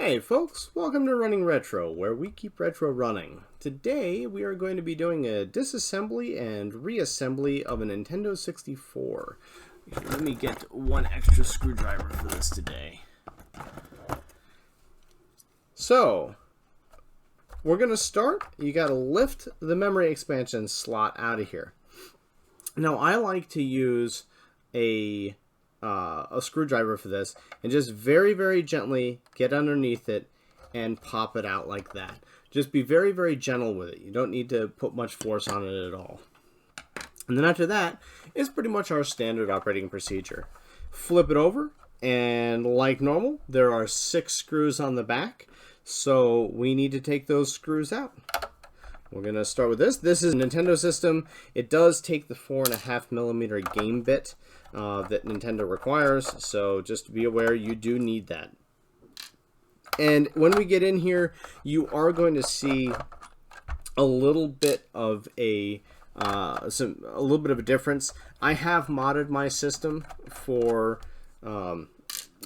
Hey folks, welcome to Running Retro, where we keep retro running. Today we are going to be doing a disassembly and reassembly of a Nintendo 64. Let me get one extra screwdriver for this today. So, we're going to start. You got to lift the memory expansion slot out of here. Now I like to use a screwdriver for this and just very gently get underneath it and pop it out like that. Just be very gentle with it. You don't need to put much force on it at all. And then after that is pretty much our standard operating procedure. Flip it over, and like normal, there are 6 screws on the back, so we need to take those screws out. We're going to start with this. This is a Nintendo system. It does take the 4.5mm game bit that Nintendo requires, so just be aware you do need that. And when we get in here, you are going to see a little bit of a little bit of a difference. I have modded my system for our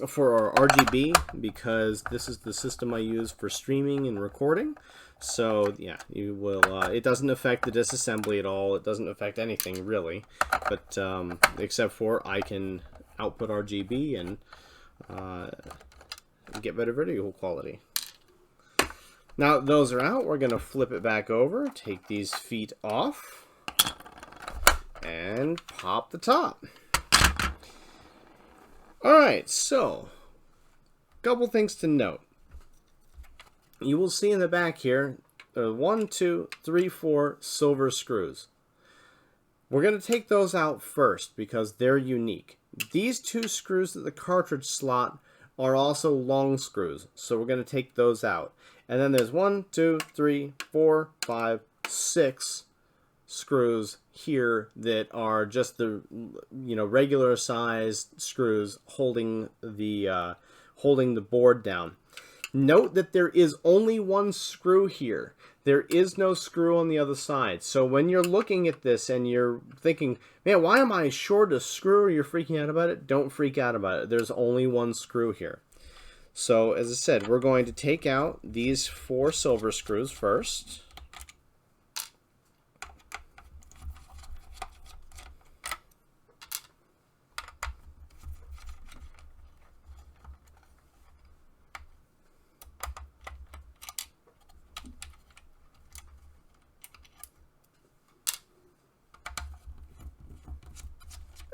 RGB because this is the system I use for streaming and recording. So yeah, you will. It doesn't affect the disassembly at all. It doesn't affect anything really, but except for I can output RGB and get better video quality. Now those are out. We're gonna flip it back over, take these feet off, and pop the top. All right, so couple things to note. You will see in the back here, there are 1, 2, 3, 4 silver screws. We're going to take those out first because they're unique. These 2 screws at the cartridge slot are also long screws, so we're going to take those out. And then there's 1, 2, 3, 4, 5, 6 screws here that are just the regular sized screws holding the board down. Note that there is only 1 screw here. There is no screw on the other side. So when you're looking at this and you're thinking, man, why am I short a screw, or you're freaking out about it? Don't freak out about it. There's only 1 screw here. So as I said, we're going to take out these 4 silver screws first.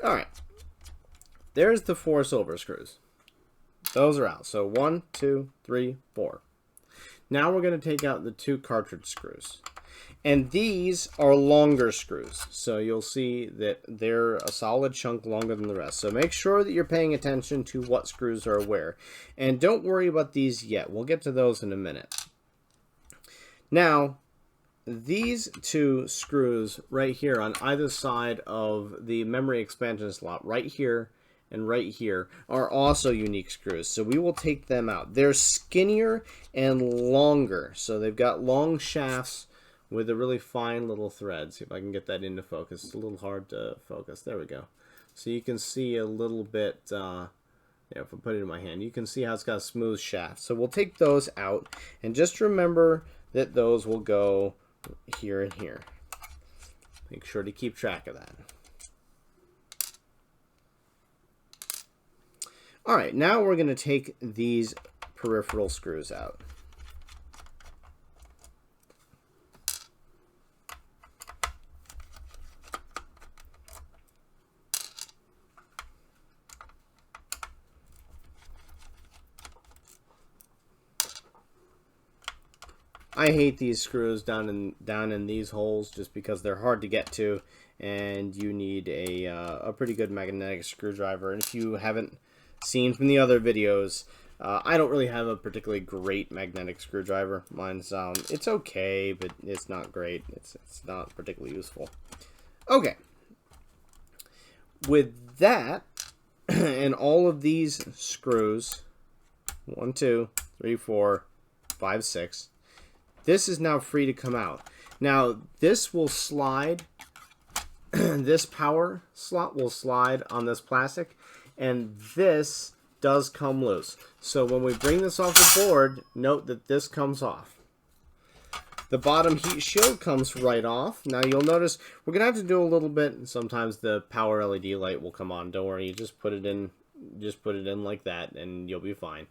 Alright, there's the 4 silver screws. Those are out. So 1, 2, 3, 4. Now we're going to take out the 2 cartridge screws. And these are longer screws. So you'll see that they're a solid chunk longer than the rest. So make sure that you're paying attention to what screws are where. And don't worry about these yet. We'll get to those in a minute. Now, these 2 screws right here on either side of the memory expansion slot, right here and right here, are also unique screws. So we will take them out. They're skinnier and longer. So they've got long shafts with a really fine little thread. See if I can get that into focus. It's a little hard to focus. There we go. So you can see a little bit, if I put it in my hand, you can see how it's got a smooth shaft. So we'll take those out, and just remember that those will go here and here. Make sure to keep track of that. Alright, now we're going to take these peripheral screws out. I hate these screws down in these holes just because they're hard to get to, and you need a pretty good magnetic screwdriver. And if you haven't seen from the other videos, I don't really have a particularly great magnetic screwdriver. Mine's it's okay, but it's not great. It's not particularly useful. Okay. With that and all of these screws, 1, 2, 3, 4, 5, 6. This is now free to come out. Now, this will slide, this power slot will slide on this plastic, and this does come loose. So when we bring this off the board, note that this comes off. The bottom heat shield comes right off. Now you'll notice we're gonna have to do a little bit. Sometimes the power LED light will come on. Don't worry, you just put it in like that, and you'll be fine.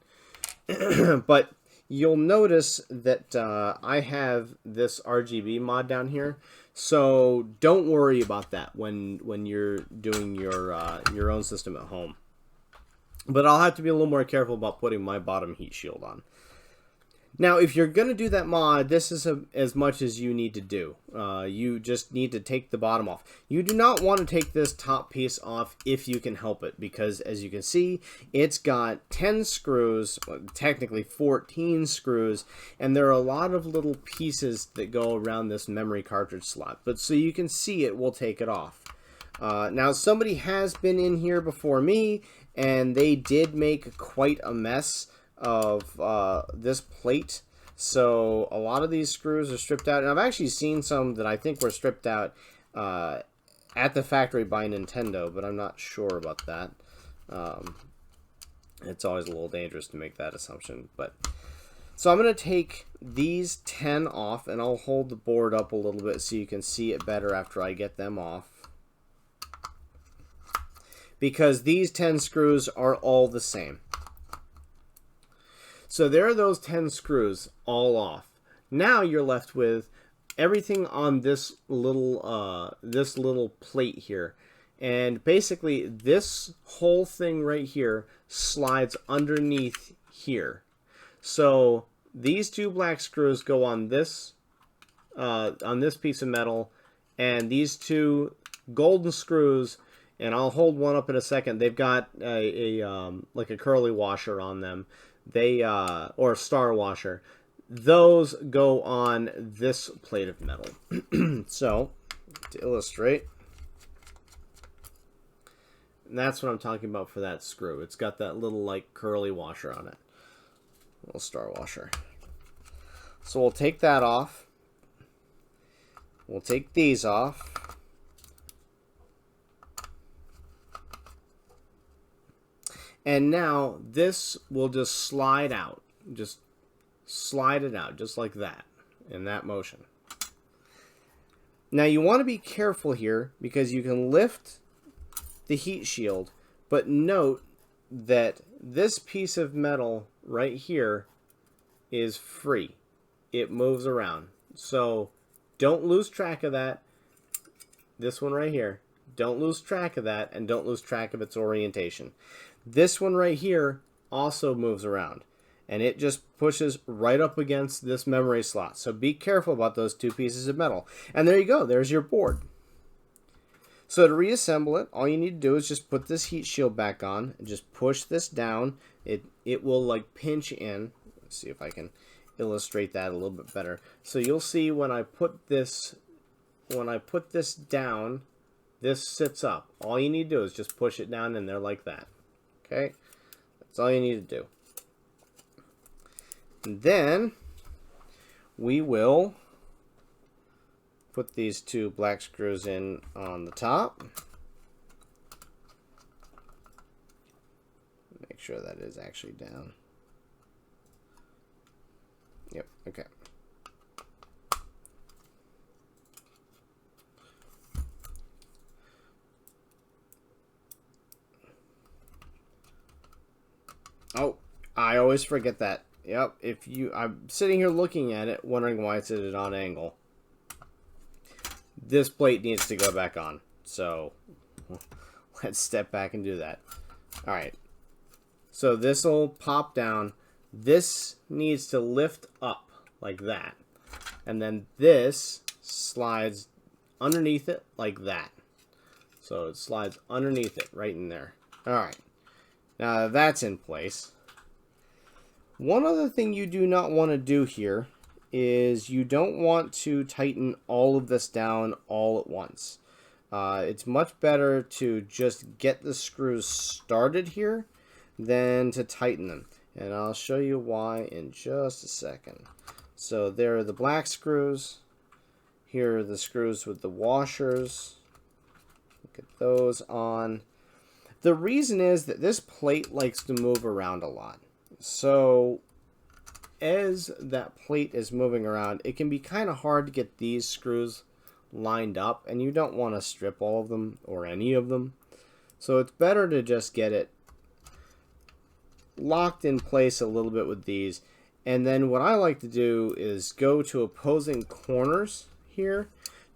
But you'll notice that I have this RGB mod down here, so don't worry about that when you're doing your own system at home. But I'll have to be a little more careful about putting my bottom heat shield on. Now, if you're going to do that mod, this is as much as you need to do. You just need to take the bottom off. You do not want to take this top piece off if you can help it, because as you can see, it's got 10 screws, well, technically 14 screws, and there are a lot of little pieces that go around this memory cartridge slot. But so you can see it, we'll take it off. Now, somebody has been in here before me, and they did make quite a mess of this plate. So a lot of these screws are stripped out, and I've actually seen some that I think were stripped out at the factory by Nintendo, but I'm not sure about that. It's always a little dangerous to make that assumption. But so I'm going to take these 10 off, and I'll hold the board up a little bit so you can see it better after I get them off, because these 10 screws are all the same. So there are those 10 screws all off. Now you're left with everything on this little plate here. And basically this whole thing right here slides underneath here. So these two black screws go on this piece of metal, and these two golden screws, and I'll hold one up in a second, they've got like a curly washer on them. They or a star washer. Those go on this plate of metal. So to illustrate, and that's what I'm talking about for that screw. It's got that little like curly washer on it, little star washer. So we'll take that off. We'll take these off. And now this will just slide out. Just slide it out, just like that, in that motion. Now you want to be careful here, because you can lift the heat shield, but note that this piece of metal right here is free. It moves around. So don't lose track of that. This one right here. Don't lose track of that, and don't lose track of its orientation. This one right here also moves around, and it just pushes right up against this memory slot. So be careful about those two pieces of metal. And there you go. There's your board. So to reassemble it, all you need to do is just put this heat shield back on and just push this down. It will like pinch in. Let's see if I can illustrate that a little bit better. So you'll see when I put this down, this sits up. All you need to do is just push it down in there like that. Okay, that's all you need to do. And then we will put these two black screws in on the top. Make sure that is actually down. Yep, okay. Oh, I always forget that. Yep, I'm sitting here looking at it, wondering why it's at an odd angle. This plate needs to go back on. So, let's step back and do that. Alright. So this will pop down. This needs to lift up like that. And then this slides underneath it like that. So it slides underneath it right in there. Alright. Now that that's in place, one other thing you do not want to do here is you don't want to tighten all of this down all at once. It's much better to just get the screws started here than to tighten them. And I'll show you why in just a second. So there are the black screws. Here are the screws with the washers. Get those on. The reason is that this plate likes to move around a lot. So as that plate is moving around, it can be kind of hard to get these screws lined up, and you don't want to strip all of them or any of them. So it's better to just get it locked in place a little bit with these. And then what I like to do is go to opposing corners here,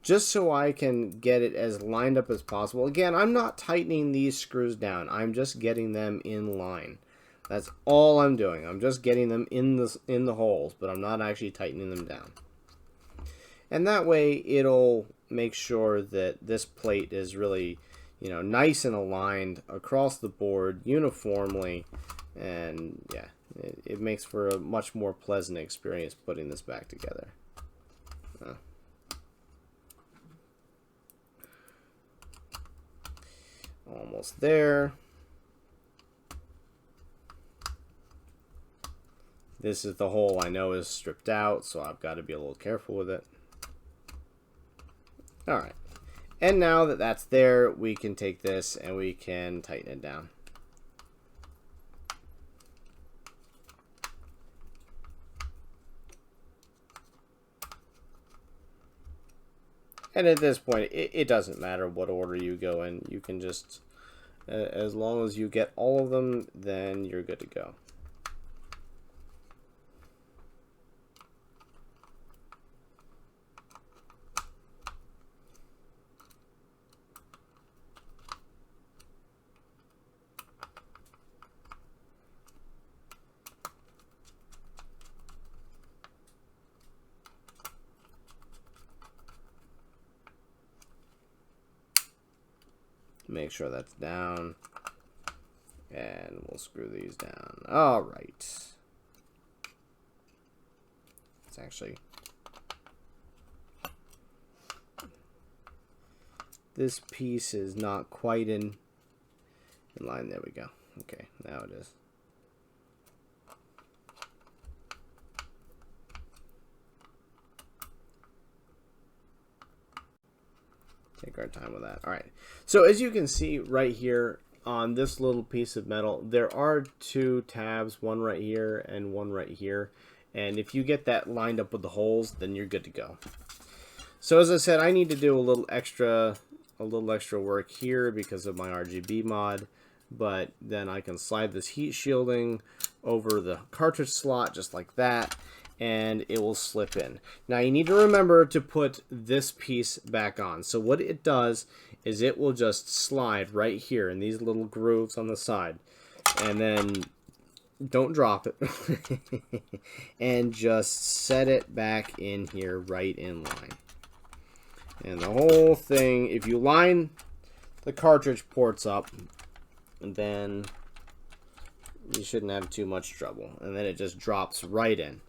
just so I can get it as lined up as possible. Again, I'm not tightening these screws down. I'm just getting them in line. That's all I'm doing. I'm just getting them in the holes, but I'm not actually tightening them down. And that way, it'll make sure that this plate is really, you know, nice and aligned across the board uniformly. And yeah, it makes for a much more pleasant experience putting this back together. Almost there. This is the hole I know is stripped out, so I've got to be a little careful with it. Alright. And now that that's there, we can take this and we can tighten it down. And at this point, it doesn't matter what order you go in. You can just, as long as you get all of them, then you're good to go. Make sure that's down, and we'll screw these down. All right. It's actually, this piece is not quite in line. There we go. Okay, now it is. Take our time with that. All right. So as you can see right here on this little piece of metal, there are two tabs, one right here and one right here. And if you get that lined up with the holes, then you're good to go. So as I said, I need to do a little extra work here because of my RGB mod. But then I can slide this heat shielding over the cartridge slot just like that, and it will slip in. Now you need to remember to put this piece back on. So what it does is it will just slide right here in these little grooves on the side, and then don't drop it and just set it back in here right in line. And the whole thing, if you line the cartridge ports up, then you shouldn't have too much trouble, and then it just drops right in.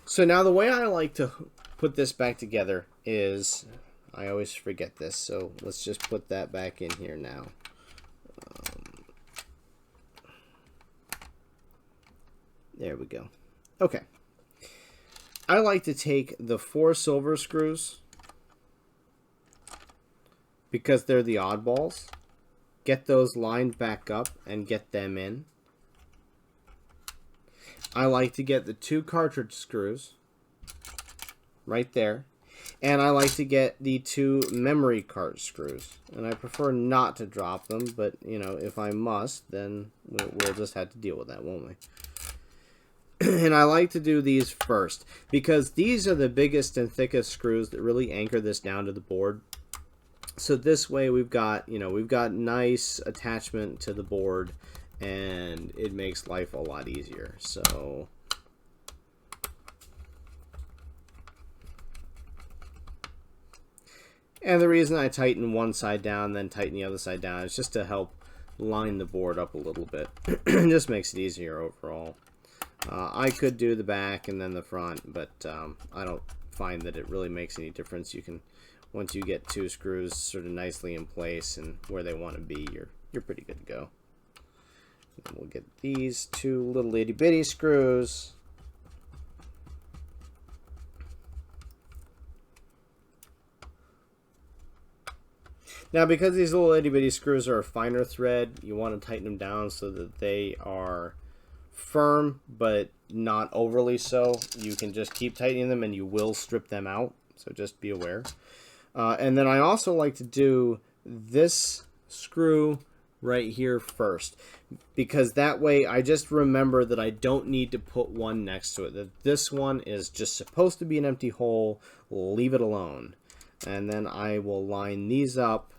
So now the way I like to put this back together is, I always forget this, so let's just put that back in here now. There we go. Okay. I like to take the 4 silver screws, because they're the oddballs, get those lined back up and get them in. I like to get the 2 cartridge screws right there, and I like to get the 2 memory card screws, and I prefer not to drop them, but you know, if I must, then we'll just have to deal with that, won't we? And I like to do these first because these are the biggest and thickest screws that really anchor this down to the board. So this way we've got, you know, we've got nice attachment to the board, and it makes life a lot easier. So and the reason I tighten one side down then tighten the other side down is just to help line the board up a little bit. Just makes it easier overall. I could do the back and then the front, but I don't find that it really makes any difference. You can, once you get 2 screws sort of nicely in place and where they want to be, you're pretty good to go. And we'll get these 2 little itty bitty screws. Now, because these little itty bitty screws are a finer thread, you want to tighten them down so that they are firm but not overly so. You can just keep tightening them and you will strip them out, so just be aware. And then I also like to do this screw right here first, because that way I just remember that I don't need to put one next to it, that this one is just supposed to be an empty hole. Leave it alone. And then I will line these up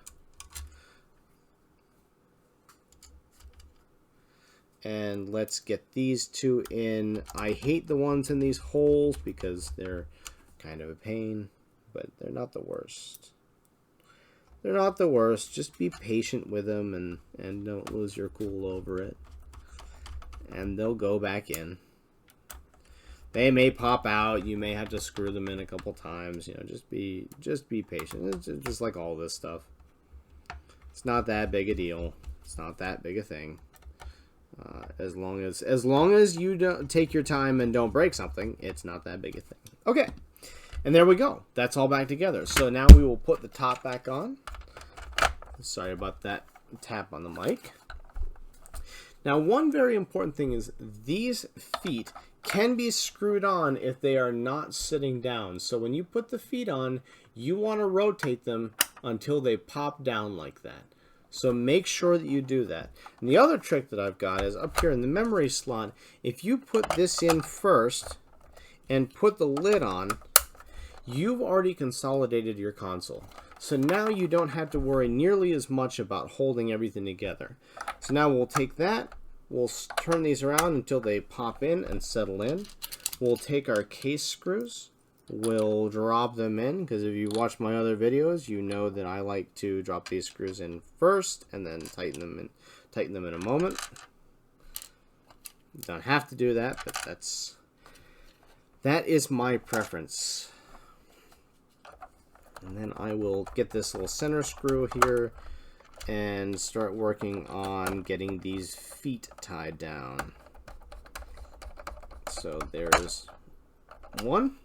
and let's get these two in. I hate the ones in these holes because they're kind of a pain, but they're not the worst. They're not the worst. Just be patient with them and don't lose your cool over it. And they'll go back in. They may pop out. You may have to screw them in a couple times. You know, just be patient. It's just like all this stuff. It's not that big a deal. It's not that big a thing. As long as you don't take your time and don't break something, it's not that big a thing. Okay. And there we go. That's all back together. So now we will put the top back on. Sorry about that tap on the mic. Now, one very important thing is these feet can be screwed on if they are not sitting down. So when you put the feet on, you want to rotate them until they pop down like that. So make sure that you do that. And the other trick that I've got is up here in the memory slot. If you put this in first and put the lid on, you've already consolidated your console. So now you don't have to worry nearly as much about holding everything together. So now we'll take that, we'll turn these around until they pop in and settle in. We'll take our case screws, we'll drop them in, because if you watch my other videos, you know that I like to drop these screws in first and then tighten them in a moment. You don't have to do that, but that is my preference. And then I will get this little center screw here and start working on getting these feet tied down. So there's one.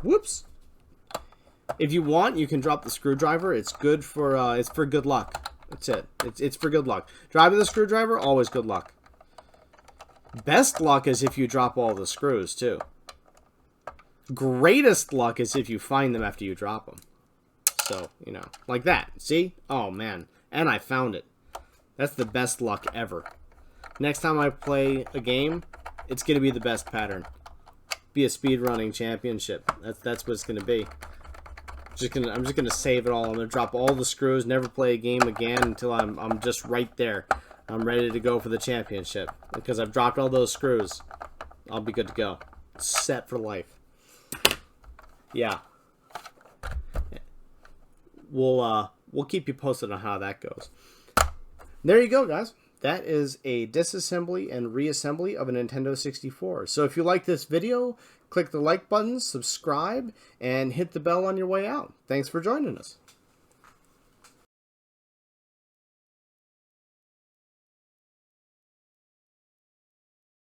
Whoops. If you want, you can drop the screwdriver. It's good for it's for good luck. That's it. It's for good luck. Driving the screwdriver, always good luck. Best luck is if you drop all the screws too. Greatest luck is if you find them after you drop them. So, you know, like that. See? Oh, man. And I found it. That's the best luck ever. Next time I play a game, it's going to be the best pattern. Be a speedrunning championship. That's what it's going to be. I'm just gonna save it all. I'm gonna drop all the screws, never play a game again until I'm just right there. I'm ready to go for the championship. Because I've dropped all those screws. I'll be good to go. Set for life. Yeah. We'll keep you posted on how that goes. There you go, guys. That is a disassembly and reassembly of a Nintendo 64. So if you like this video, click the like button, subscribe, and hit the bell on your way out. Thanks for joining us.